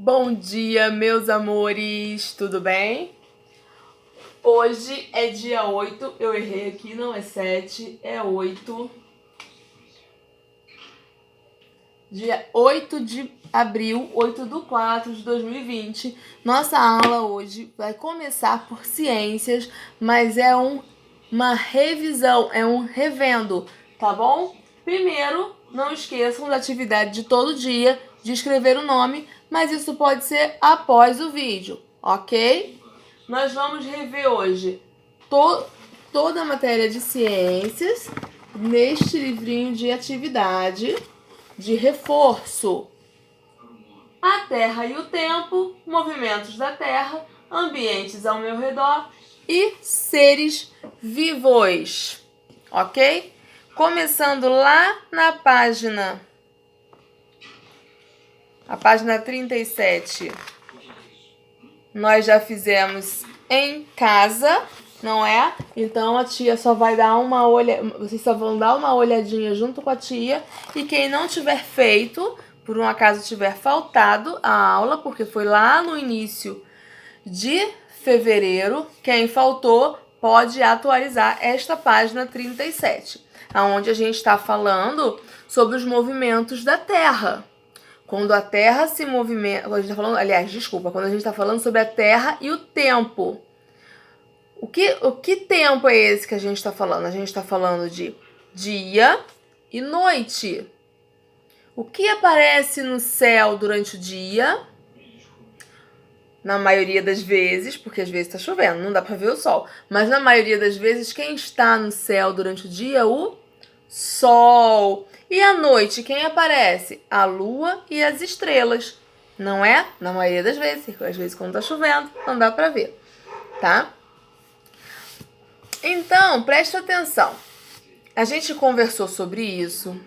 Bom dia, meus amores, tudo bem? Hoje é dia 8, eu errei aqui, não é 7, é 8. Dia 8 de abril, 8/4 de 2020. Nossa aula hoje vai começar por ciências, mas é uma revisão, é um revendo, tá bom? Primeiro, não esqueçam da atividade de todo dia, de escrever o nome, mas isso pode ser após o vídeo, ok? Nós vamos rever hoje toda a matéria de ciências neste livrinho de atividade de reforço. A Terra e o tempo, movimentos da Terra, ambientes ao meu redor e seres vivos, ok? Começando lá na página 37, nós já fizemos em casa, não é? Então a tia só vai dar uma vocês só vão dar uma olhadinha junto com a tia, e quem não tiver feito, por um acaso tiver faltado a aula, porque foi lá no início de fevereiro, quem faltou pode atualizar esta página 37, onde a gente está falando sobre os movimentos da Terra. Quando a Terra se movimenta, quando a gente tá falando, quando a gente está falando sobre a Terra e o tempo. O que tempo é esse que a gente está falando? A gente está falando de dia e noite. O que aparece no céu durante o dia? Na maioria das vezes, porque às vezes está chovendo, não dá para ver o sol. Mas na maioria das vezes, quem está no céu durante o dia? O sol. E à noite, quem aparece? A lua e as estrelas. Não é? Na maioria das vezes. Às vezes, quando tá chovendo, não dá pra ver. Tá? Então, presta atenção. A gente conversou sobre isso.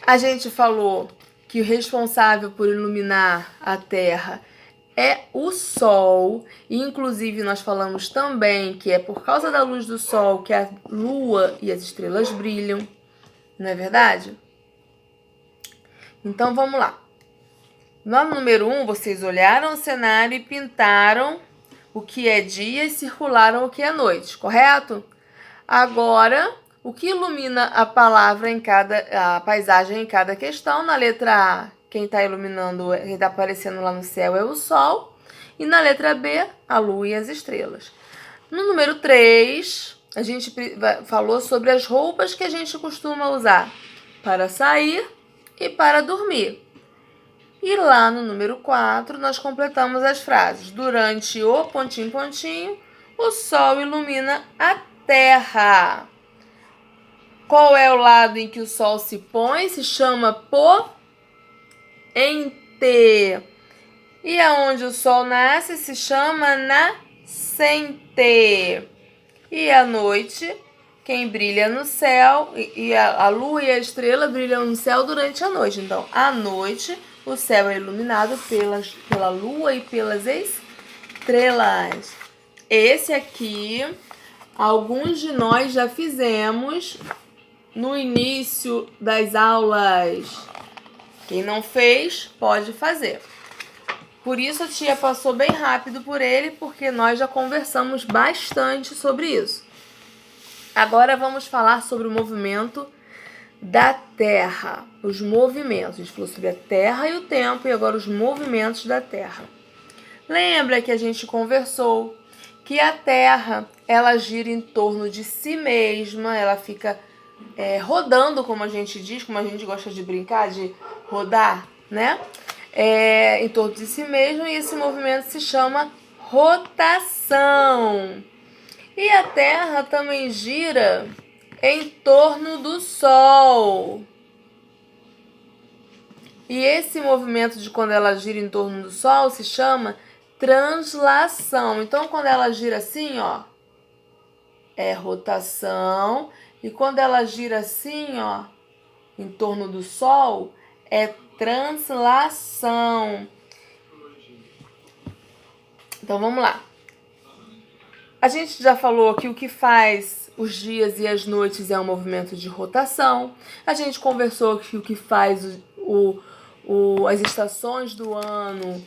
A gente falou que o responsável por iluminar a Terra é o Sol. E, inclusive, nós falamos também que é por causa da luz do Sol que a Lua e as estrelas brilham. Não é verdade? Então, vamos lá. No número 1, vocês olharam o cenário e pintaram o que é dia e circularam o que é noite, correto? Agora, o que ilumina a palavra a paisagem em cada questão? Na letra A, quem está iluminando, quem está aparecendo lá no céu é o Sol. E na letra B, a Lua e as estrelas. No número 3, a gente falou sobre as roupas que a gente costuma usar para sair e para dormir. E lá no número 4, nós completamos as frases. Durante o ... o sol ilumina a Terra. Qual é o lado em que o sol se põe? Se chama poente. E aonde o sol nasce se chama nascente. E à noite, quem brilha no céu, e a lua e a estrela brilham no céu durante a noite. Então, à noite, o céu é iluminado pela lua e pelas estrelas. Esse aqui, alguns de nós já fizemos no início das aulas. Quem não fez, pode fazer. Por isso a tia passou bem rápido por ele, porque nós já conversamos bastante sobre isso. Agora vamos falar sobre o movimento da Terra. Os movimentos. A gente falou sobre a Terra e o tempo, e agora os movimentos da Terra. Lembra que a gente conversou que a Terra, ela gira em torno de si mesma, ela fica rodando, como a gente diz, como a gente gosta de brincar, de rodar, né? Em torno de si mesmo, e esse movimento se chama rotação. E a Terra também gira em torno do Sol. E esse movimento de quando ela gira em torno do Sol se chama translação. Então, quando ela gira assim, ó, é rotação. E quando ela gira assim, ó, em torno do Sol, é translação. Então, vamos lá. A gente já falou que o que faz os dias e as noites é um movimento de rotação. A gente conversou que o que faz as estações do ano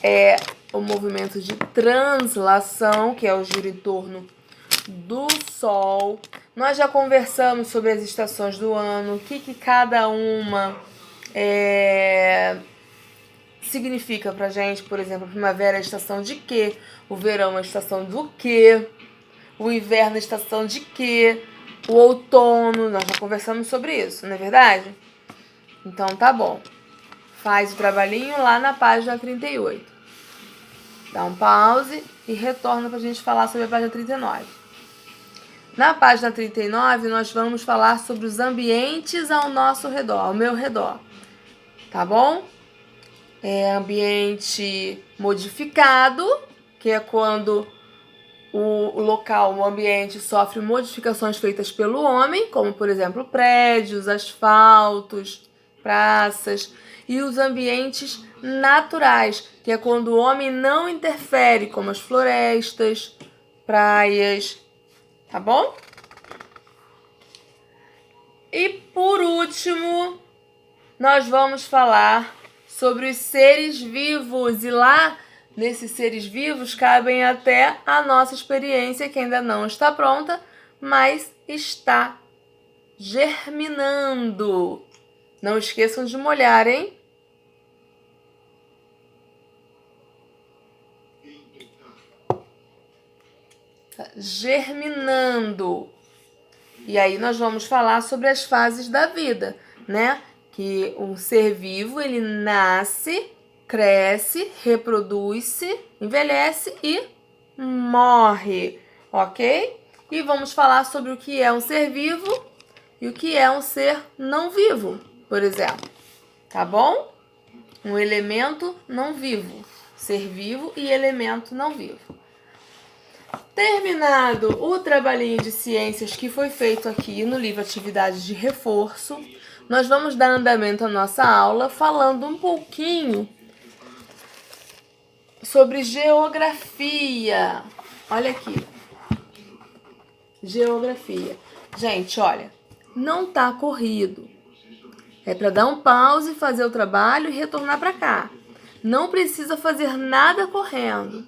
é o movimento de translação, que é o giro em torno do Sol. Nós já conversamos sobre as estações do ano, o que cada uma significa pra gente. Por exemplo, a primavera é a estação de quê? O verão é a estação do quê? O inverno é a estação de quê? O outono, nós já conversamos sobre isso, não é verdade? Então tá bom. Faz o trabalhinho lá na página 38. Dá um pause e retorna pra gente falar sobre a página 39. Na página 39, nós vamos falar sobre os ambientes ao nosso redor, ao meu redor. Tá bom? Ambiente modificado, que é quando o local, o ambiente sofre modificações feitas pelo homem, como, por exemplo, prédios, asfaltos, praças. E os ambientes naturais, que é quando o homem não interfere, como as florestas, praias, tá bom? E por último, nós vamos falar sobre os seres vivos. E lá, nesses seres vivos, cabem até a nossa experiência, que ainda não está pronta, mas está germinando. Não esqueçam de molhar, hein? Tá germinando. E aí nós vamos falar sobre as fases da vida, né? Que um ser vivo, ele nasce, cresce, reproduz-se, envelhece e morre, ok? E vamos falar sobre o que é um ser vivo e o que é um ser não vivo, por exemplo. Tá bom? Um elemento não vivo. Ser vivo e elemento não vivo. Terminado o trabalhinho de ciências que foi feito aqui no livro Atividades de Reforço, nós vamos dar andamento à nossa aula falando um pouquinho sobre geografia. Olha aqui. Geografia. Gente, olha, não tá corrido. É para dar um pause, fazer o trabalho e retornar para cá. Não precisa fazer nada correndo.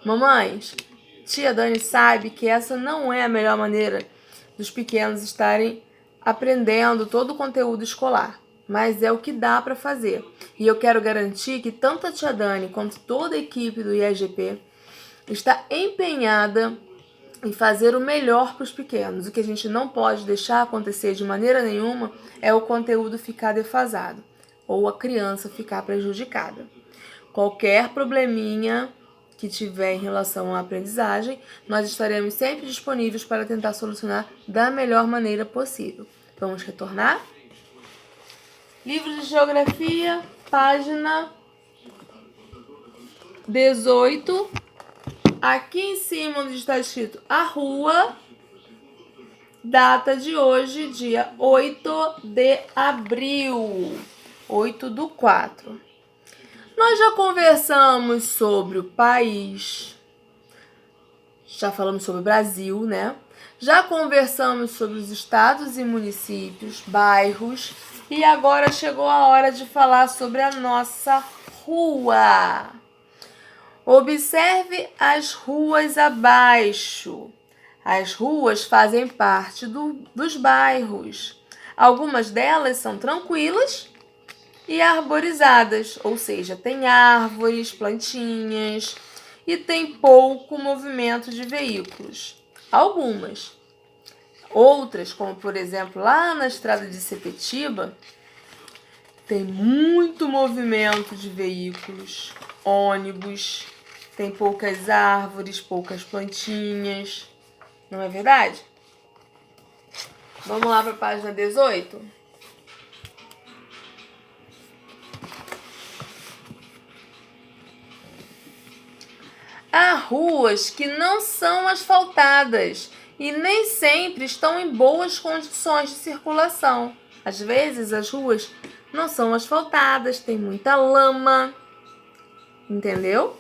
Mamães, tia Dani sabe que essa não é a melhor maneira dos pequenos estarem aprendendo todo o conteúdo escolar, mas é o que dá para fazer. E eu quero garantir que tanto a tia Dani quanto toda a equipe do IAGP está empenhada em fazer o melhor para os pequenos. O que a gente não pode deixar acontecer de maneira nenhuma é o conteúdo ficar defasado ou a criança ficar prejudicada. Qualquer probleminha que tiver em relação à aprendizagem, nós estaremos sempre disponíveis para tentar solucionar da melhor maneira possível. Vamos retornar? Livro de Geografia, página 18. Aqui em cima onde está escrito a rua, data de hoje, dia 8 de abril, 8/4. Nós já conversamos sobre o país, já falamos sobre o Brasil, né? Já conversamos sobre os estados e municípios, bairros, e agora chegou a hora de falar sobre a nossa rua. Observe as ruas abaixo. As ruas fazem parte dos bairros. Algumas delas são tranquilas e arborizadas, ou seja, tem árvores, plantinhas e tem pouco movimento de veículos. Algumas. Outras, como por exemplo lá na estrada de Sepetiba, tem muito movimento de veículos, ônibus, tem poucas árvores, poucas plantinhas. Não é verdade? Vamos lá para a página 18? Há ruas que não são asfaltadas e nem sempre estão em boas condições de circulação. Às vezes as ruas não são asfaltadas, tem muita lama, entendeu?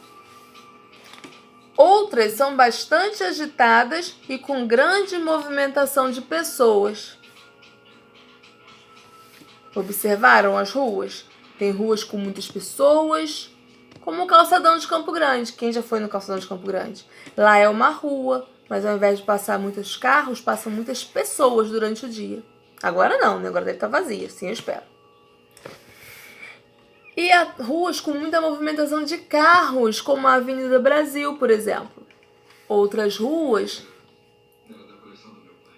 Outras são bastante agitadas e com grande movimentação de pessoas. Observaram as ruas? Tem ruas com muitas pessoas, como o calçadão de Campo Grande. Quem já foi no calçadão de Campo Grande? Lá é uma rua, mas ao invés de passar muitos carros, passam muitas pessoas durante o dia. Agora não, né? Agora deve estar vazia, assim eu espero. E há ruas com muita movimentação de carros, como a Avenida Brasil, por exemplo. Outras ruas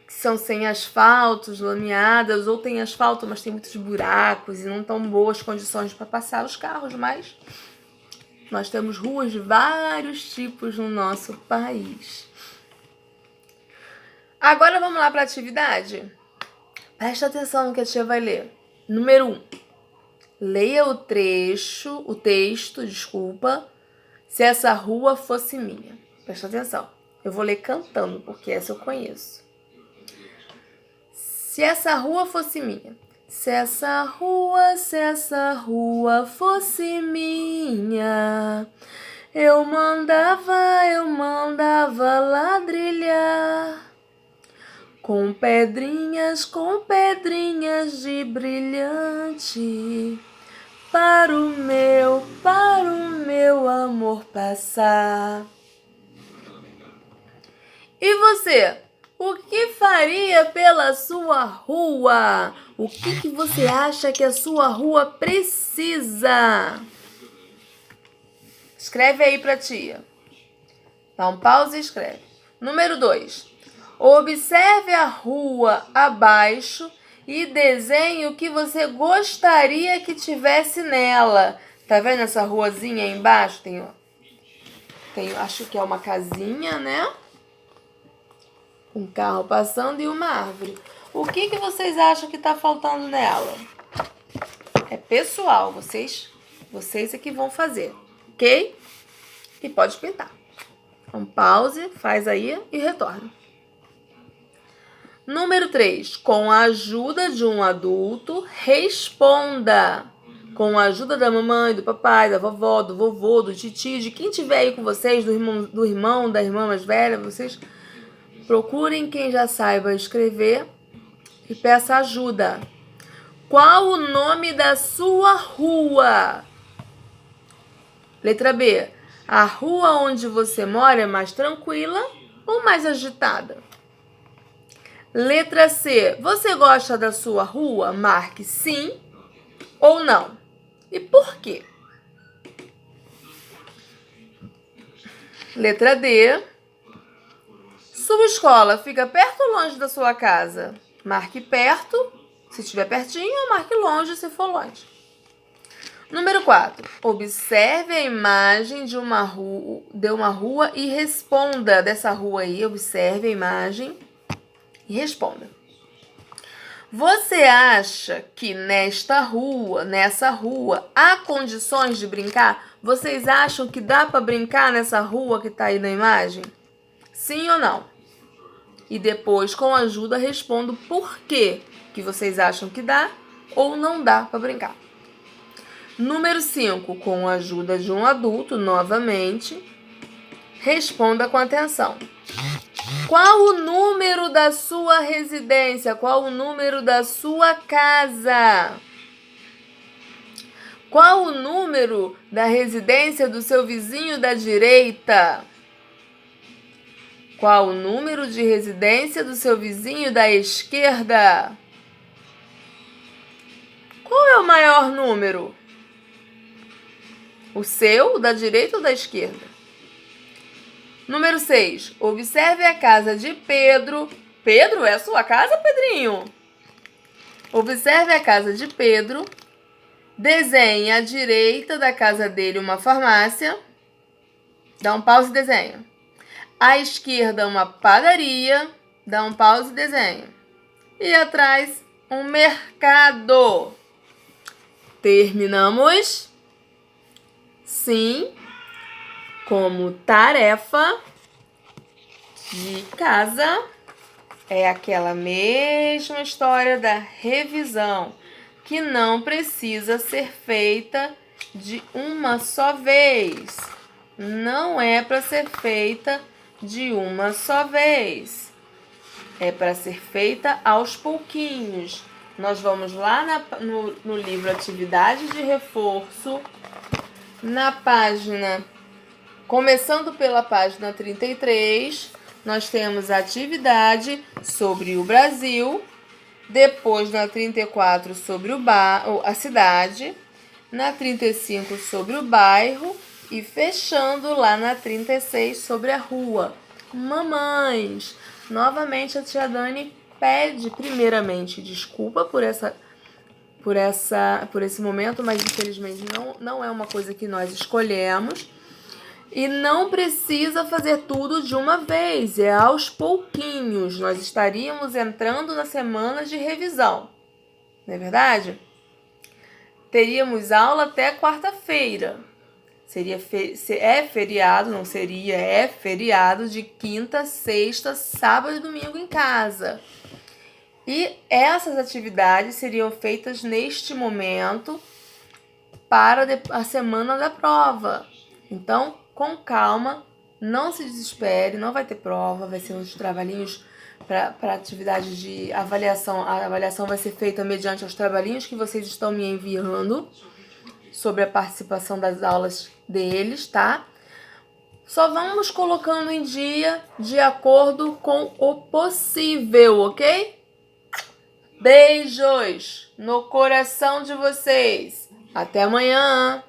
que são sem asfalto, lameadas, ou tem asfalto, mas tem muitos buracos e não tão boas condições para passar os carros, mas nós temos ruas de vários tipos no nosso país. Agora vamos lá para a atividade? Presta atenção no que a tia vai ler. Número 1. Leia o texto, se essa rua fosse minha. Presta atenção. Eu vou ler cantando, porque essa eu conheço. Se essa rua fosse minha. Se essa rua fosse minha, eu mandava ladrilhar com pedrinhas de brilhante para o meu amor passar. E você? O que faria pela sua rua? O que você acha que a sua rua precisa? Escreve aí pra tia. Dá um pause e escreve. Número 2. Observe a rua abaixo e desenhe o que você gostaria que tivesse nela. Tá vendo essa ruazinha aí embaixo? Tem, acho que é uma casinha, né? Um carro passando e uma árvore. O que vocês acham que tá faltando nela? É pessoal, vocês é que vão fazer, ok? E pode pintar. Então, pause, faz aí e retorna. Número 3. Com a ajuda de um adulto, responda. Com a ajuda da mamãe, do papai, da vovó, do vovô, do titio, de quem tiver aí com vocês, do irmão, da irmã mais velha, vocês procurem quem já saiba escrever e peça ajuda. Qual o nome da sua rua? Letra B. A rua onde você mora é mais tranquila ou mais agitada? Letra C. Você gosta da sua rua? Marque sim ou não. E por quê? Letra D. Sua escola fica perto ou longe da sua casa? Marque perto, se estiver pertinho, ou marque longe, se for longe. Número 4. Observe a imagem de uma rua e responda dessa rua aí. Observe a imagem e responda. Você acha que nessa rua, há condições de brincar? Vocês acham que dá para brincar nessa rua que está aí na imagem? Sim ou não? E depois, com ajuda, respondo por que vocês acham que dá ou não dá para brincar. Número 5. Com a ajuda de um adulto, novamente, responda com atenção. Qual o número da sua residência? Qual o número da sua casa? Qual o número da residência do seu vizinho da direita? Qual o número de residência do seu vizinho da esquerda? Qual é o maior número? O seu, da direita ou da esquerda? Número 6. Observe a casa de Pedro. Pedro, é a sua casa, Pedrinho? Observe a casa de Pedro. Desenhe à direita da casa dele uma farmácia. Dá um pause e desenha. À esquerda, uma padaria. Dá um pause e desenha. E atrás, um mercado. Terminamos? Sim. Como tarefa de casa, é aquela mesma história da revisão, que não precisa ser feita de uma só vez. Não é para ser feita de uma só vez. É para ser feita aos pouquinhos. Nós vamos lá no livro Atividade de Reforço, na página, começando pela página 33, nós temos a atividade sobre o Brasil, depois na 34 sobre a cidade, na 35 sobre o bairro e fechando lá na 36 sobre a rua. Mamães, novamente a tia Dani pede primeiramente desculpa por esse momento, mas infelizmente não é uma coisa que nós escolhemos. E não precisa fazer tudo de uma vez, é aos pouquinhos. Nós estaríamos entrando na semana de revisão, não é verdade? Teríamos aula até quarta-feira. É feriado, não seria, é feriado de quinta, sexta, sábado e domingo em casa. E essas atividades seriam feitas neste momento para a semana da prova. Então, com calma, não se desespere, não vai ter prova, vai ser uns trabalhinhos para atividade de avaliação. A avaliação vai ser feita mediante os trabalhinhos que vocês estão me enviando sobre a participação das aulas deles, tá? Só vamos colocando em dia de acordo com o possível, ok? Beijos no coração de vocês. Até amanhã!